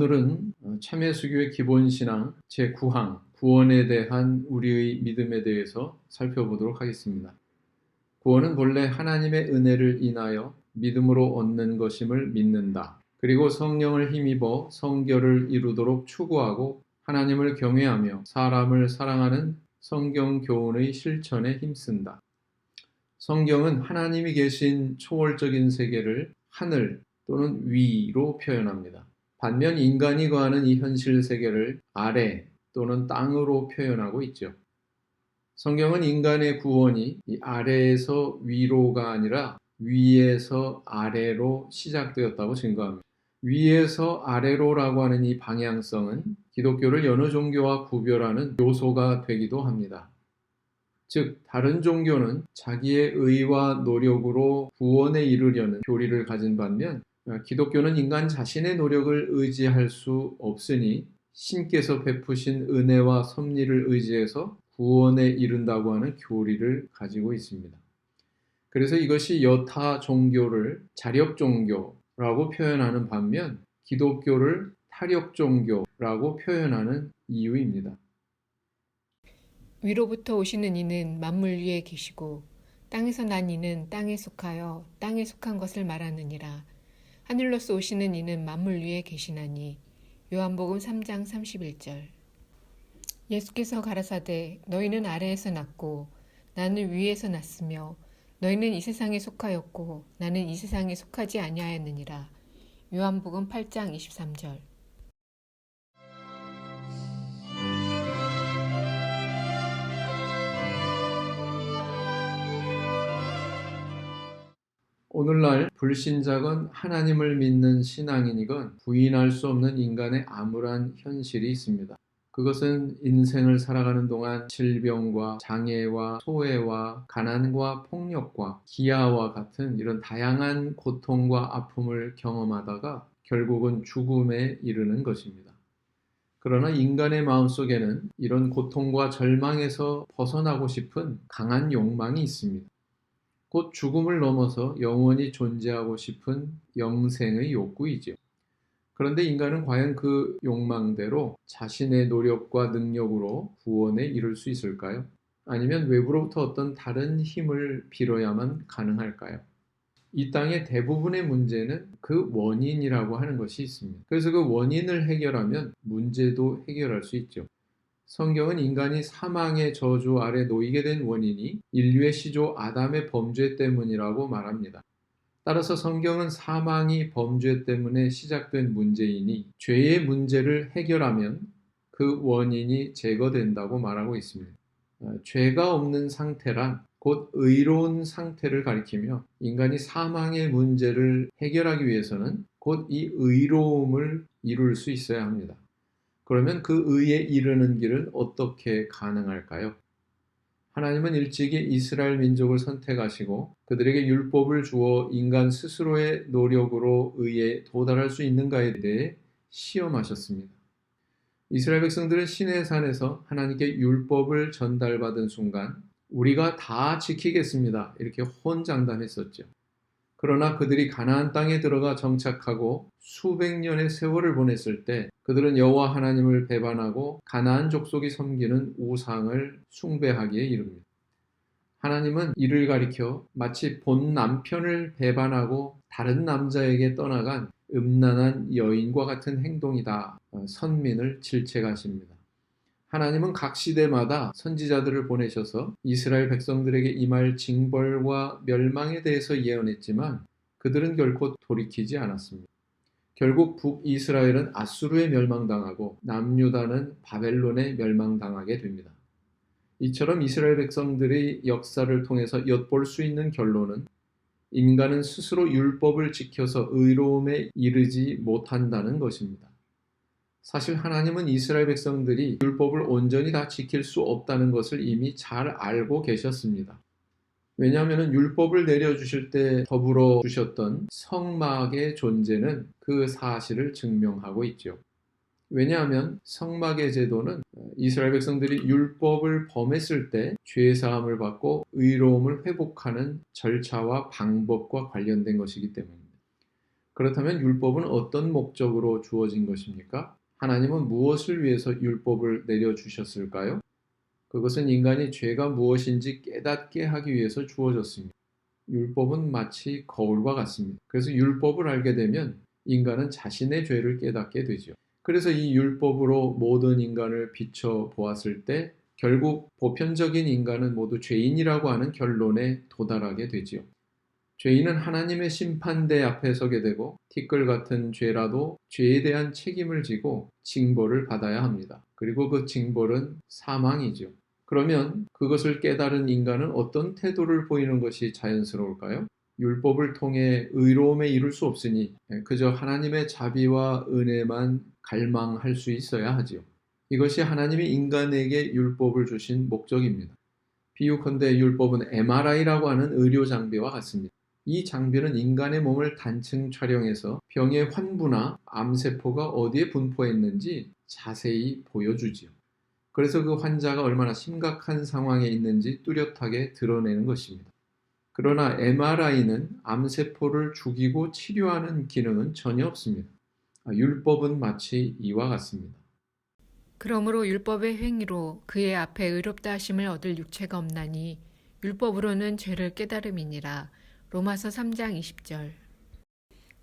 오늘은 참예수교의 기본신앙 제9항 구원에 대한 우리의 믿음에 대해서 살펴보도록 하겠습니다. 구원은 본래 하나님의 은혜를 인하여 믿음으로 얻는 것임을 믿는다. 그리고 성령을 힘입어 성결을 이루도록 추구하고 하나님을 경외하며 사람을 사랑하는 성경 교훈의 실천에 힘쓴다. 성경은 하나님이 계신 초월적인 세계를 하늘 또는 위로 표현합니다. 반면 인간이 거하는 이 현실 세계를 아래 또는 땅으로 표현하고 있죠. 성경은 인간의 구원이 이 아래에서 위로가 아니라 위에서 아래로 시작되었다고 증거합니다. 위에서 아래로라고 하는 이 방향성은 기독교를 여느 종교와 구별하는 요소가 되기도 합니다. 즉, 다른 종교는 자기의 의와 노력으로 구원에 이르려는 교리를 가진 반면 기독교는 인간 자신의 노력을 의지할 수 없으니 신께서 베푸신 은혜와 섭리를 의지해서 구원에 이른다고 하는 교리를 가지고 있습니다. 그래서 이것이 여타 종교를 자력 종교라고 표현하는 반면 기독교를 타력 종교라고 표현하는 이유입니다. 위로부터 오시는 이는 만물 위에 계시고 땅에서 난 이는 땅에 속하여 땅에 속한 것을 말하느니라. 하늘로서 오시는 이는 만물 위에 계시나니. 요한복음 3장 31절. 예수께서 가라사대 너희는 아래에서 났고 나는 위에서 났으며 너희는 이 세상에 속하였고 나는 이 세상에 속하지 아니하였느니라. 요한복음 8장 23절. 오늘날 불신자건 하나님을 믿는 신앙인이건 부인할 수 없는 인간의 암울한 현실이 있습니다. 그것은 인생을 살아가는 동안 질병과 장애와 소외와 가난과 폭력과 기아와 같은 이런 다양한 고통과 아픔을 경험하다가 결국은 죽음에 이르는 것입니다. 그러나 인간의 마음속에는 이런 고통과 절망에서 벗어나고 싶은 강한 욕망이 있습니다. 곧 죽음을 넘어서 영원히 존재하고 싶은 영생의 욕구이지요. 그런데 인간은 과연 그 욕망대로 자신의 노력과 능력으로 구원에 이를 수 있을까요? 아니면 외부로부터 어떤 다른 힘을 빌어야만 가능할까요? 이 땅의 대부분의 문제는 그 원인이라고 하는 것이 있습니다. 그래서 그 원인을 해결하면 문제도 해결할 수 있죠. 성경은 인간이 사망의 저주 아래 놓이게 된 원인이 인류의 시조 아담의 범죄 때문이라고 말합니다. 따라서 성경은 사망이 범죄 때문에 시작된 문제이니 죄의 문제를 해결하면 그 원인이 제거된다고 말하고 있습니다. 죄가 없는 상태란 곧 의로운 상태를 가리키며 인간이 사망의 문제를 해결하기 위해서는 곧 이 의로움을 이룰 수 있어야 합니다. 그러면 그 의에 이르는 길은 어떻게 가능할까요? 하나님은 일찍이 이스라엘 민족을 선택하시고 그들에게 율법을 주어 인간 스스로의 노력으로 의에 도달할 수 있는가에 대해 시험하셨습니다. 이스라엘 백성들은 시내산에서 하나님께 율법을 전달받은 순간 우리가 다 지키겠습니다. 이렇게 혼장담했었죠. 그러나 그들이 가나안 땅에 들어가 정착하고 수백 년의 세월을 보냈을 때 그들은 여호와 하나님을 배반하고 가나안 족속이 섬기는 우상을 숭배하기에 이릅니다. 하나님은 이를 가리켜 마치 본 남편을 배반하고 다른 남자에게 떠나간 음란한 여인과 같은 행동이다. 선민을 질책하십니다. 하나님은 각 시대마다 선지자들을 보내셔서 이스라엘 백성들에게 임할 징벌과 멸망에 대해서 예언했지만 그들은 결코 돌이키지 않았습니다. 결국 북이스라엘은 아수르에 멸망당하고 남유다는 바벨론에 멸망당하게 됩니다. 이처럼 이스라엘 백성들의 역사를 통해서 엿볼 수 있는 결론은 인간은 스스로 율법을 지켜서 의로움에 이르지 못한다는 것입니다. 사실 하나님은 이스라엘 백성들이 율법을 온전히 다 지킬 수 없다는 것을 이미 잘 알고 계셨습니다. 왜냐하면 율법을 내려주실 때 더불어 주셨던 성막의 존재는 그 사실을 증명하고 있죠. 왜냐하면 성막의 제도는 이스라엘 백성들이 율법을 범했을 때 죄사함을 받고 의로움을 회복하는 절차와 방법과 관련된 것이기 때문입니다. 그렇다면 율법은 어떤 목적으로 주어진 것입니까? 하나님은 무엇을 위해서 율법을 내려주셨을까요? 그것은 인간이 죄가 무엇인지 깨닫게 하기 위해서 주어졌습니다. 율법은 마치 거울과 같습니다. 그래서 율법을 알게 되면 인간은 자신의 죄를 깨닫게 되죠. 그래서 이 율법으로 모든 인간을 비춰 보았을 때 결국 보편적인 인간은 모두 죄인이라고 하는 결론에 도달하게 되지요. 죄인은 하나님의 심판대 앞에 서게 되고 티끌 같은 죄라도 죄에 대한 책임을 지고 징벌을 받아야 합니다. 그리고 그 징벌은 사망이죠. 그러면 그것을 깨달은 인간은 어떤 태도를 보이는 것이 자연스러울까요? 율법을 통해 의로움에 이룰 수 없으니 그저 하나님의 자비와 은혜만 갈망할 수 있어야 하지요. 이것이 하나님이 인간에게 율법을 주신 목적입니다. 비유컨대 율법은 MRI라고 하는 의료 장비와 같습니다. 이 장비는 인간의 몸을 단층 촬영해서 병의 환부나 암세포가 어디에 분포했는지 자세히 보여주지요. 그래서 그 환자가 얼마나 심각한 상황에 있는지 뚜렷하게 드러내는 것입니다. 그러나 MRI는 암세포를 죽이고 치료하는 기능은 전혀 없습니다. 율법은 마치 이와 같습니다. 그러므로 율법의 행위로 그의 앞에 의롭다 하심을 얻을 육체가 없나니 율법으로는 죄를 깨달음이니라. 로마서 3장 20절.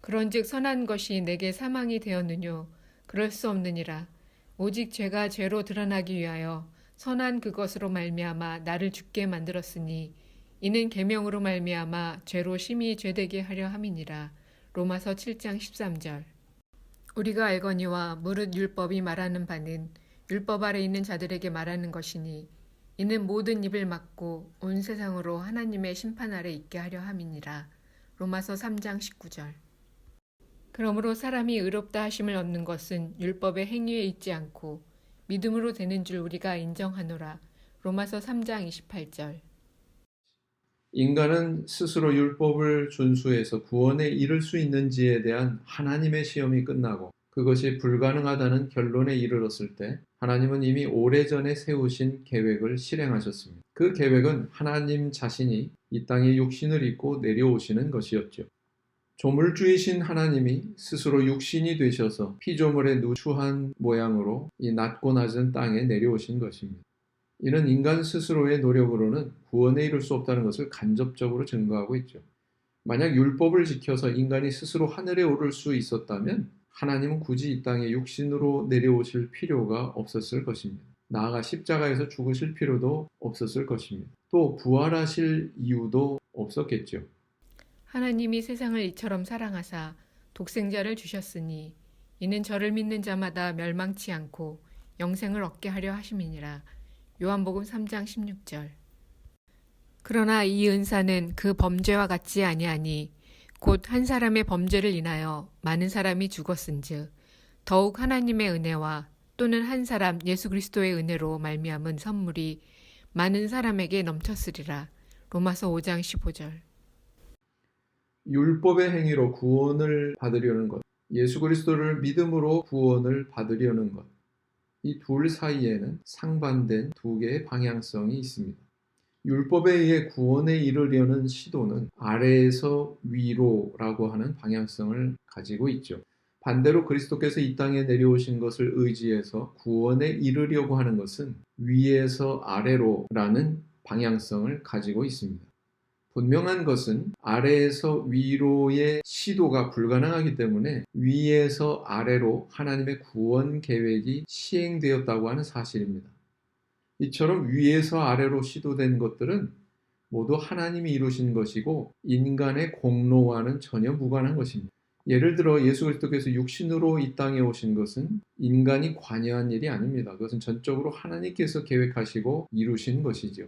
그런즉 선한 것이 내게 사망이 되었느뇨 그럴 수 없느니라. 오직 죄가 죄로 드러나기 위하여 선한 그것으로 말미암아 나를 죽게 만들었으니 이는 계명으로 말미암아 죄로 심히 죄되게 하려 함이니라. 로마서 7장 13절. 우리가 알거니와 무릇 율법이 말하는 바는 율법 아래 있는 자들에게 말하는 것이니 이는 모든 입을 막고 온 세상으로 하나님의 심판 아래 있게 하려 함이니라. 로마서 3장 19절. 그러므로 사람이 의롭다 하심을 얻는 것은 율법의 행위에 있지 않고 믿음으로 되는 줄 우리가 인정하노라. 로마서 3장 28절. 인간은 스스로 율법을 준수해서 구원에 이를 수 있는지에 대한 하나님의 시험이 끝나고 그것이 불가능하다는 결론에 이르렀을 때 하나님은 이미 오래전에 세우신 계획을 실행하셨습니다. 그 계획은 하나님 자신이 이 땅에 육신을 입고 내려오시는 것이었죠. 조물주이신 하나님이 스스로 육신이 되셔서 피조물의 누추한 모양으로 이 낮고 낮은 땅에 내려오신 것입니다. 이는 인간 스스로의 노력으로는 구원에 이를 수 없다는 것을 간접적으로 증거하고 있죠. 만약 율법을 지켜서 인간이 스스로 하늘에 오를 수 있었다면 하나님은 굳이 이 땅에 육신으로 내려오실 필요가 없었을 것입니다. 나아가 십자가에서 죽으실 필요도 없었을 것입니다. 또 부활하실 이유도 없었겠죠. 하나님이 세상을 이처럼 사랑하사 독생자를 주셨으니 이는 저를 믿는 자마다 멸망치 않고 영생을 얻게 하려 하심이니라. 요한복음 3장 16절. 그러나 이 은사는 그 범죄와 같지 아니하니 곧 한 사람의 범죄를 인하여 많은 사람이 죽었은즉 더욱 하나님의 은혜와 또는 한 사람 예수 그리스도의 은혜로 말미암은 선물이 많은 사람에게 넘쳤으리라. 로마서 5장 15절. 율법의 행위로 구원을 받으려는 것, 예수 그리스도를 믿음으로 구원을 받으려는 것, 이 둘 사이에는 상반된 두 개의 방향성이 있습니다. 율법에 의해 구원에 이르려는 시도는 아래에서 위로라고 하는 방향성을 가지고 있죠. 반대로 그리스도께서 이 땅에 내려오신 것을 의지해서 구원에 이르려고 하는 것은 위에서 아래로라는 방향성을 가지고 있습니다. 분명한 것은 아래에서 위로의 시도가 불가능하기 때문에 위에서 아래로 하나님의 구원 계획이 시행되었다고 하는 사실입니다. 이처럼 위에서 아래로 시도된 것들은 모두 하나님이 이루신 것이고 인간의 공로와는 전혀 무관한 것입니다. 예를 들어 예수 그리스도께서 육신으로 이 땅에 오신 것은 인간이 관여한 일이 아닙니다. 그것은 전적으로 하나님께서 계획하시고 이루신 것이죠.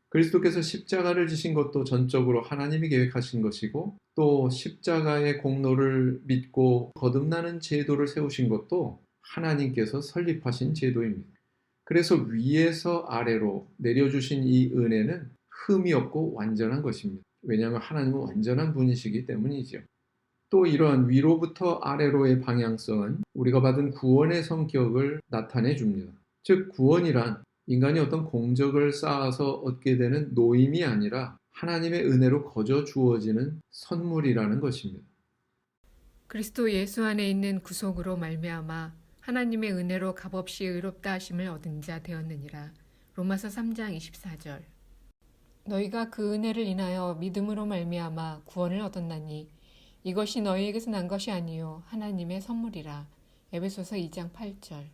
그리스도께서 십자가를 지신 것도 전적으로 하나님이 계획하신 것이고 또 십자가의 공로를 믿고 거듭나는 제도를 세우신 것도 하나님께서 설립하신 제도입니다. 그래서 위에서 아래로 내려주신 이 은혜는 흠이 없고 완전한 것입니다. 왜냐하면 하나님은 완전한 분이시기 때문이죠. 또 이러한 위로부터 아래로의 방향성은 우리가 받은 구원의 성격을 나타내 줍니다. 즉 구원이란 인간이 어떤 공적을 쌓아서 얻게 되는 노임이 아니라 하나님의 은혜로 거저 주어지는 선물이라는 것입니다. 그리스도 예수 안에 있는 구속으로 말미암아 하나님의 은혜로 값없이 의롭다 하심을 얻은 자 되었느니라. 로마서 3장 24절. 너희가 그 은혜를 인하여 믿음으로 말미암아 구원을 얻었나니 이것이 너희에게서 난 것이 아니요 하나님의 선물이라. 에베소서 2장 8절.